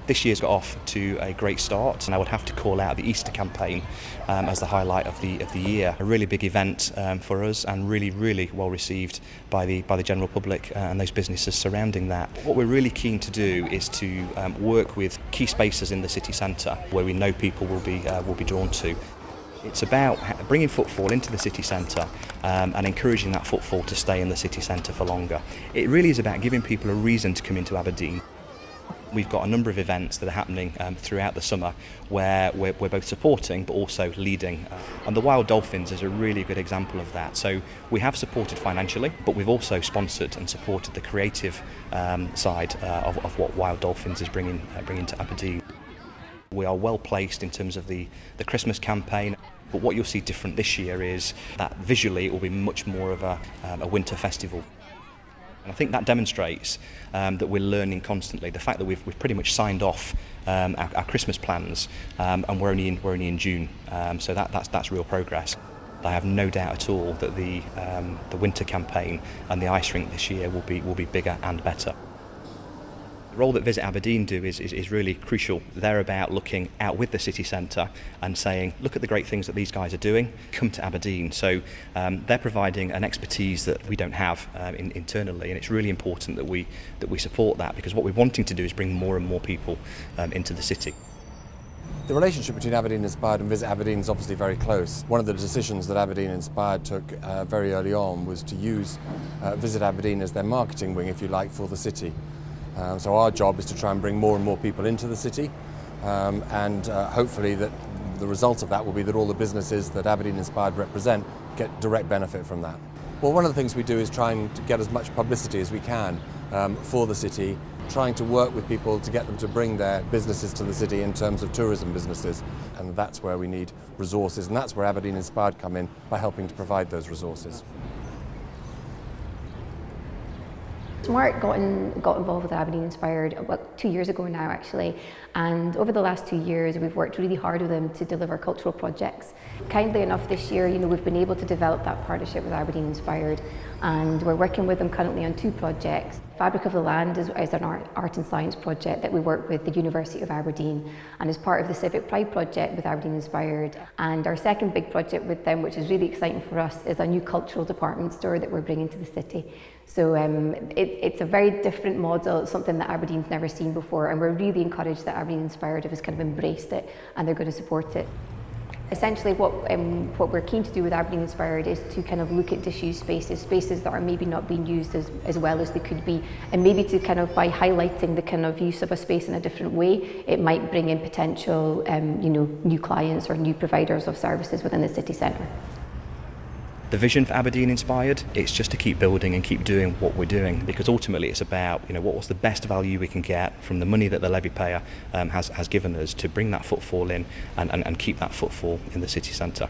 This year's got off to a great start, and I would have to call out the Easter campaign as the highlight of the year. A really big event for us, and really well received by the general public and those businesses surrounding that. What we're really keen to do is to work with key spaces in the city centre where we know people will be drawn to. It's about bringing footfall into the city centre and encouraging that footfall to stay in the city centre for longer. It really is about giving people a reason to come into Aberdeen. We've got a number of events that are happening throughout the summer where we're both supporting but also leading. And the Wild Dolphins is a really good example of that. So we have supported financially, but we've also sponsored and supported the creative side of what Wild Dolphins is bringing to Aberdeen. We are well placed in terms of the Christmas campaign, but what you'll see different this year is that visually it will be much more of a winter festival. And I think that demonstrates that we're learning constantly. The fact that we've pretty much signed off our Christmas plans, and we're only in June, so that's real progress. I have no doubt at all that the winter campaign and the ice rink this year will be bigger and better. The role that Visit Aberdeen do is really crucial. They're about looking out with the city centre and saying, look at the great things that these guys are doing, come to Aberdeen. So they're providing an expertise that we don't have internally, and it's really important that we support that, because what we're wanting to do is bring more and more people into the city. The relationship between Aberdeen Inspired and Visit Aberdeen is obviously very close. One of the decisions that Aberdeen Inspired took very early on was to use Visit Aberdeen as their marketing wing, if you like, for the city. So our job is to try and bring more and more people into the city, and hopefully that the result of that will be that all the businesses that Aberdeen Inspired represent get direct benefit from that. Well, one of the things we do is trying to get as much publicity as we can for the city, trying to work with people to get them to bring their businesses to the city in terms of tourism businesses, and that's where we need resources, and that's where Aberdeen Inspired come in by helping to provide those resources. Mark got involved with Aberdeen Inspired about 2 years ago now, actually, and over the last 2 years we've worked really hard with them to deliver cultural projects. Kindly enough this year, we've been able to develop that partnership with Aberdeen Inspired, and we're working with them currently on 2 projects. Fabric of the Land is an art and science project that we work with the University of Aberdeen, and is part of the Civic Pride project with Aberdeen Inspired. And our second big project with them, which is really exciting for us, is a new cultural department store that we're bringing to the city. So it's a very different model. It's something that Aberdeen's never seen before, and we're really encouraged that Aberdeen Inspired have kind of embraced it and they're going to support it. Essentially what we're keen to do with Aberdeen Inspired is to kind of look at disused spaces that are maybe not being used as well as they could be, and maybe to kind of, by highlighting the kind of use of a space in a different way, it might bring in potential new clients or new providers of services within the city centre. The vision for Aberdeen Inspired, it's just to keep building and keep doing what we're doing, because ultimately it's about what's the best value we can get from the money that the levy payer has given us to bring that footfall in and keep that footfall in the city centre.